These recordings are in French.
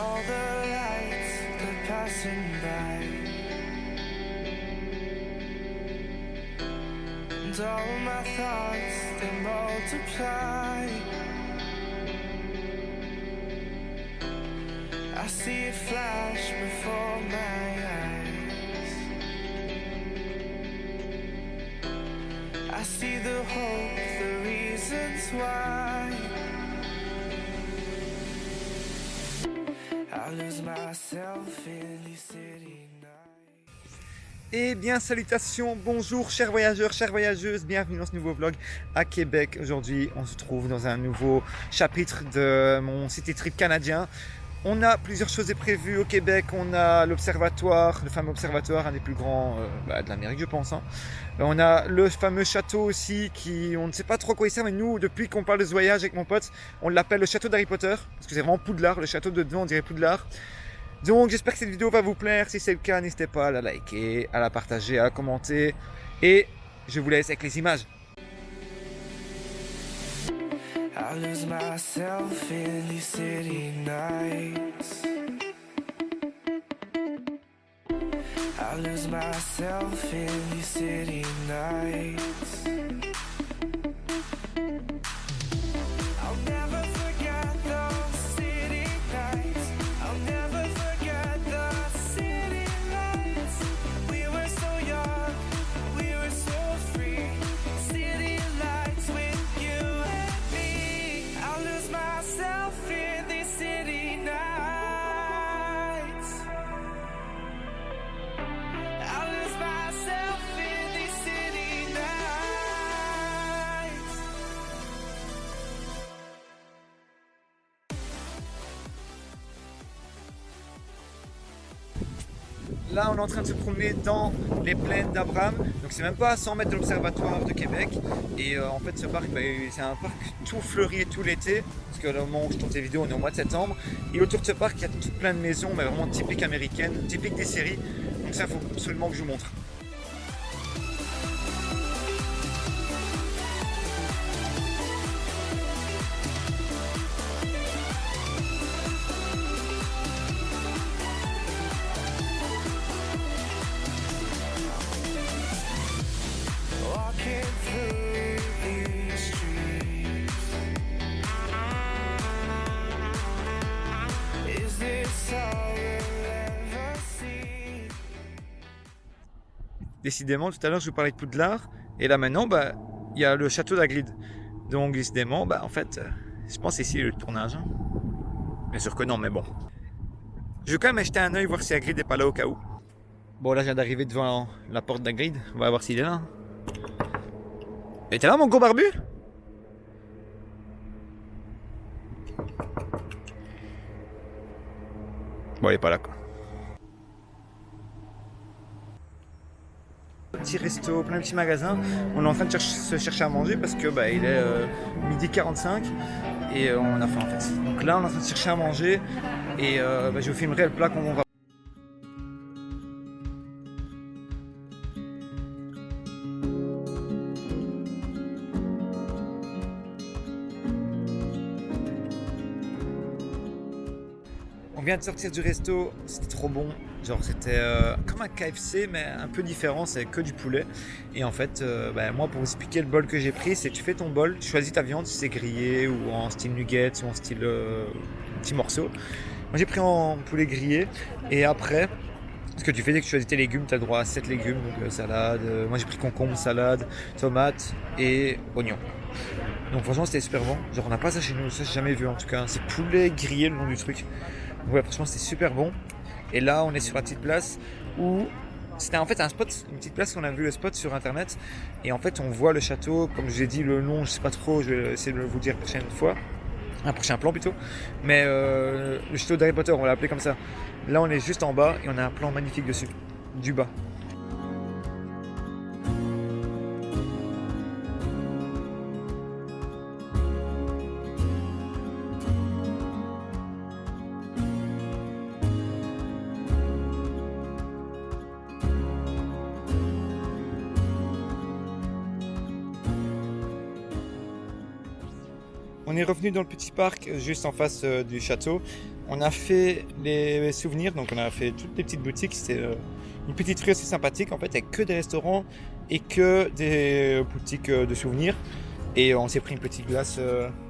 all the lights that passing by, and all my thoughts they multiply. I see it flash before my eyes. I see the hope, the reasons why. I lose myself in these city nights. Eh bien, salutations, bonjour chers voyageurs, chères voyageuses, bienvenue dans ce nouveau vlog à Québec. Aujourd'hui, on se trouve dans un nouveau chapitre de mon city trip canadien. On a plusieurs choses de prévues au Québec. On a l'observatoire, le fameux observatoire, un des plus grands de l'Amérique, je pense. Hein. On a le fameux château aussi, on ne sait pas trop quoi il sert, mais nous, depuis qu'on parle de ce voyage avec mon pote, on l'appelle le château d'Harry Potter, parce que c'est vraiment Poudlard, le château de dedans, on dirait Poudlard. Donc j'espère que cette vidéo va vous plaire. Si c'est le cas, n'hésitez pas à la liker, à la partager, à la commenter. Et je vous laisse avec les images. I lose myself in these city nights. I lose myself in these city nights. I'll never forget those city nights. I'll never forget the city lights. We were so young, we were so free. City lights with you and me. I'll lose myself in these city nights. I'll lose myself in these city nights. Là, on est en train de se promener dans les plaines d'Abraham. Donc, c'est même pas à 100 mètres de l'observatoire de Québec. Et en fait, ce parc, c'est un parc tout fleuri tout l'été. Parce que au moment où je tourne ces vidéos, on est au mois de septembre. Et autour de ce parc, il y a tout plein de maisons, mais vraiment typiques américaines, typiques des séries. Donc, ça, il faut absolument que je vous montre. Walking through these streets, is this all we'll ever see? Décidément, tout à l'heure, je vous parlais de Poudlard. Et là, maintenant, il y a le château d'Hagrid. Donc, décidément, en fait, je pense que c'est ici le tournage. Hein. Bien sûr que non, mais bon. Je vais quand même jeter un œil, voir si Hagrid n'est pas là au cas où. Bon, là, je viens d'arriver devant la porte d'Hagrid. On va voir s'il est là. Et t'es là, mon gros barbu? Bon, il est pas là, quoi. Petit resto, plein de petits magasins. On est en train de se chercher à manger parce que il est midi 45 et on a faim en fait. Donc là, on est en train de chercher à manger et je vous filmerai le plat qu'on va. On vient de sortir du resto, c'était trop bon. Genre c'était comme un KFC mais un peu différent, c'est que du poulet. Et en fait, moi pour vous expliquer le bol que j'ai pris, c'est tu fais ton bol, tu choisis ta viande si c'est grillé ou en style nuggets ou en style petit morceau. Moi j'ai pris en poulet grillé et après, ce que tu fais c'est que tu choisis tes légumes, tu as le droit à 7 légumes, donc salade, moi j'ai pris concombre, salade, tomate et oignon. Donc franchement c'était super bon, genre on n'a pas ça chez nous, ça j'ai jamais vu en tout cas, c'est poulet grillé le nom du truc. Donc ouais, franchement c'était super bon. Et là on est sur la petite place où c'était en fait un spot, une petite place qu'on a vu le spot sur internet. Et en fait on voit le château, comme je vous ai dit le nom, je sais pas trop, je vais essayer de vous dire la prochaine fois. Un prochain plan plutôt. Mais le château d'Harry Potter, on va l'appeler comme ça. Là on est juste en bas et on a un plan magnifique dessus, du bas. On est revenu dans le petit parc juste en face du château. On a fait les souvenirs, donc on a fait toutes les petites boutiques. C'était une petite rue assez sympathique en fait, avec que des restaurants et que des boutiques de souvenirs. Et on s'est pris une petite glace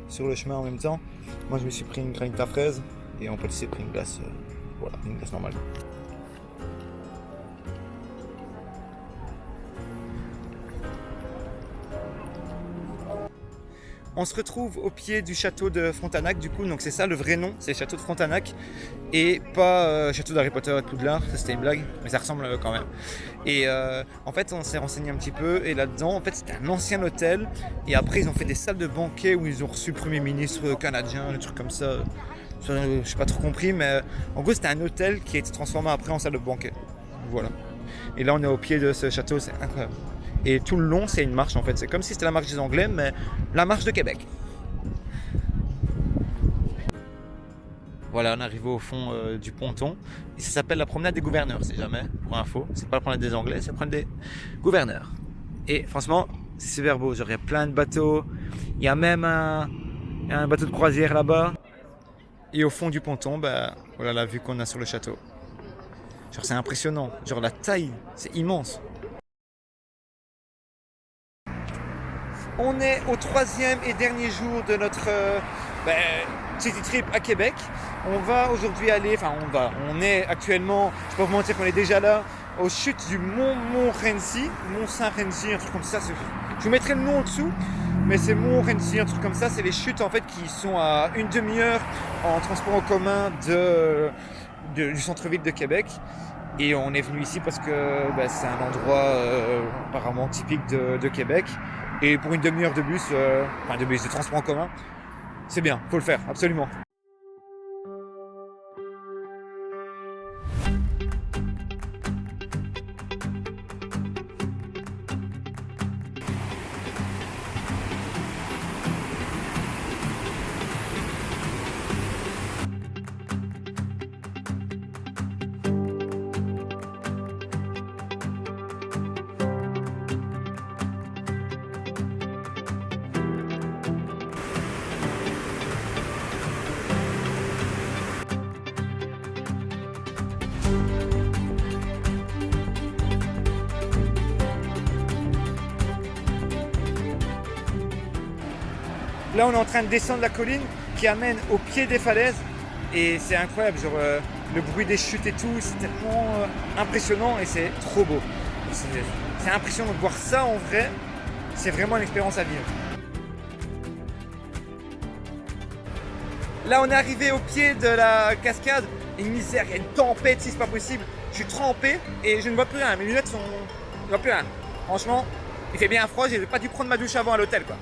sur le chemin en même temps. Moi je me suis pris une granita fraise et on s'est pris une glace, voilà, une glace normale. On se retrouve au pied du château de Frontenac, du coup, donc c'est ça le vrai nom, c'est le château de Frontenac, et pas château d'Harry Potter et de Poudlard, ça c'était une blague, mais ça ressemble quand même. Et en fait, on s'est renseigné un petit peu, et là-dedans, en fait, c'était un ancien hôtel, et après, ils ont fait des salles de banquet où ils ont reçu le Premier ministre canadien, des trucs comme ça. Je n'ai pas trop compris, mais en gros, c'était un hôtel qui a été transformé après en salle de banquet. Voilà. Et là, on est au pied de ce château, c'est incroyable. Et tout le long, c'est une marche en fait. C'est comme si c'était la marche des Anglais, mais la marche de Québec. Voilà, on arrive au fond du ponton. Et ça s'appelle la promenade des gouverneurs, si jamais, pour info. C'est pas la promenade des Anglais, c'est la promenade des gouverneurs. Et franchement, c'est super beau. Genre, il y a plein de bateaux. Il y a même un bateau de croisière là-bas. Et au fond du ponton, bah, voilà la vue qu'on a sur le château. Genre, c'est impressionnant. Genre, la taille, c'est immense. On est au 3e et dernier jour de notre city trip à Québec. On va aujourd'hui aller, on est actuellement, je peux vous mentir qu'on est déjà là, aux chutes du Mont Montmorency, Mont Saint-Renzy, un truc comme ça. Je vous mettrai le nom en dessous, mais c'est Mont Montmorency, un truc comme ça. C'est les chutes en fait qui sont à une demi-heure en transport en commun du centre-ville de Québec. Et on est venu ici parce que c'est un endroit apparemment typique de Québec. Et pour une demi-heure de bus, de transport en commun, c'est bien, faut le faire, absolument. Là, on est en train de descendre la colline qui amène au pied des falaises. Et c'est incroyable, genre le bruit des chutes et tout, c'est tellement impressionnant et c'est trop beau. C'est impressionnant de voir ça en vrai, c'est vraiment une expérience à vivre. Là, on est arrivé au pied de la cascade. Une misère, il y a une tempête, si c'est pas possible. Je suis trempé et je ne vois plus rien. Mes lunettes sont. Je ne vois plus rien. Franchement, il fait bien froid, j'ai pas dû prendre ma douche avant à l'hôtel, quoi.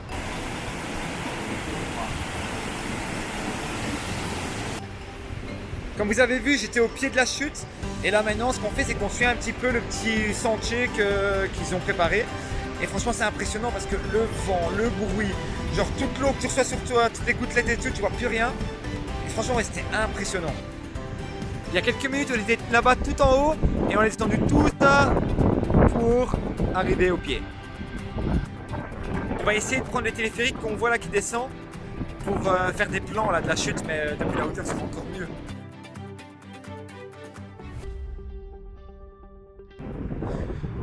Comme vous avez vu, j'étais au pied de la chute. Et là maintenant, ce qu'on fait, c'est qu'on suit un petit peu le petit sentier qu'ils ont préparé. Et franchement, c'est impressionnant parce que le vent, le bruit, genre toute l'eau que tu reçois sur toi, toutes les gouttelettes et tout, tu vois plus rien. Et franchement, ouais, c'était impressionnant. Il y a quelques minutes, on était là-bas tout en haut et on est descendu tout ça pour arriver au pied. On va essayer de prendre le téléphérique qu'on voit là qui descend pour faire des plans là, de la chute, mais depuis la hauteur, c'est encore mieux.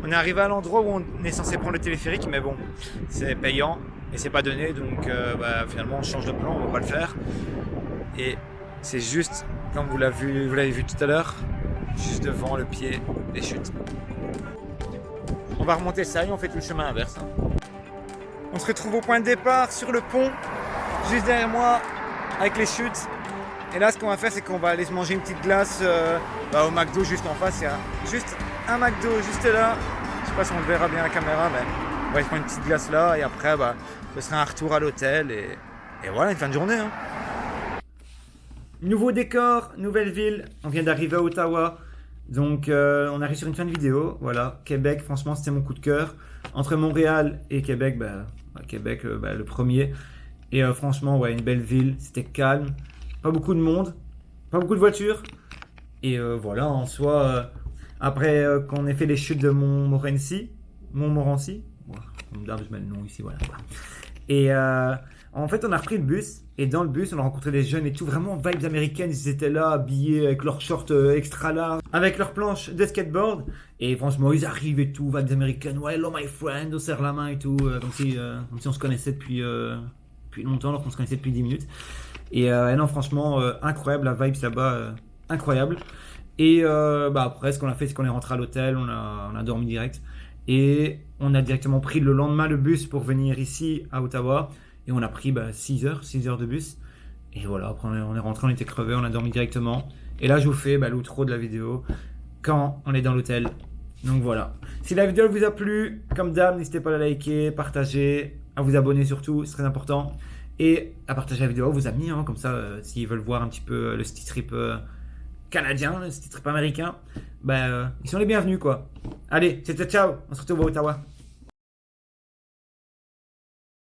On est arrivé à l'endroit où on est censé prendre le téléphérique, mais bon, c'est payant et c'est pas donné, donc finalement on change de plan, on va pas le faire. Et c'est juste, comme vous l'avez vu tout à l'heure, juste devant le pied des chutes. On va remonter ça et on fait tout le chemin inverse. On se retrouve au point de départ sur le pont, juste derrière moi, avec les chutes. Et là, ce qu'on va faire, c'est qu'on va aller se manger une petite glace au McDo juste en face. Il y a juste un McDo juste là. Je sais pas si on le verra bien à la caméra, mais on va se prendre une petite glace là. Et après, ce sera un retour à l'hôtel. Et voilà, une fin de journée. Hein. Nouveau décor, nouvelle ville. On vient d'arriver à Ottawa. Donc, on arrive sur une fin de vidéo. Voilà, Québec, franchement, c'était mon coup de cœur. Entre Montréal et Québec, Québec, le premier. Et franchement, ouais, une belle ville. C'était calme. Pas beaucoup de monde, pas beaucoup de voitures. Et voilà, en soi, après qu'on ait fait les chutes de Montmorency, voilà, je mets le nom ici, voilà. Et En fait, on a repris le bus, et dans le bus, on a rencontré des jeunes et tout, vraiment vibes américaines. Ils étaient là, habillés avec leurs shorts extra larges, avec leurs planches de skateboard. Et franchement, ils arrivent et tout, vibes américaines. Ouais, hello my friend, on serre la main et tout, comme si on se connaissait depuis longtemps, alors qu'on se connaissait depuis 10 minutes. Et non, franchement, incroyable, la vibe là-bas, incroyable. Et après, ce qu'on a fait, c'est qu'on est rentré à l'hôtel, on a dormi direct. Et on a directement pris le lendemain le bus pour venir ici à Ottawa. Et on a pris 6 heures de bus. Et voilà, après on est rentré, on était crevé, on a dormi directement. Et là, je vous fais l'outro de la vidéo quand on est dans l'hôtel. Donc voilà. Si la vidéo vous a plu, comme d'hab, n'hésitez pas à la liker, partager, à vous abonner surtout, c'est très important. Et à partager la vidéo à vos amis, comme ça, s'ils veulent voir un petit peu le city trip canadien, le city trip américain, ils sont les bienvenus quoi. Allez, c'était ciao, on se retrouve à Ottawa.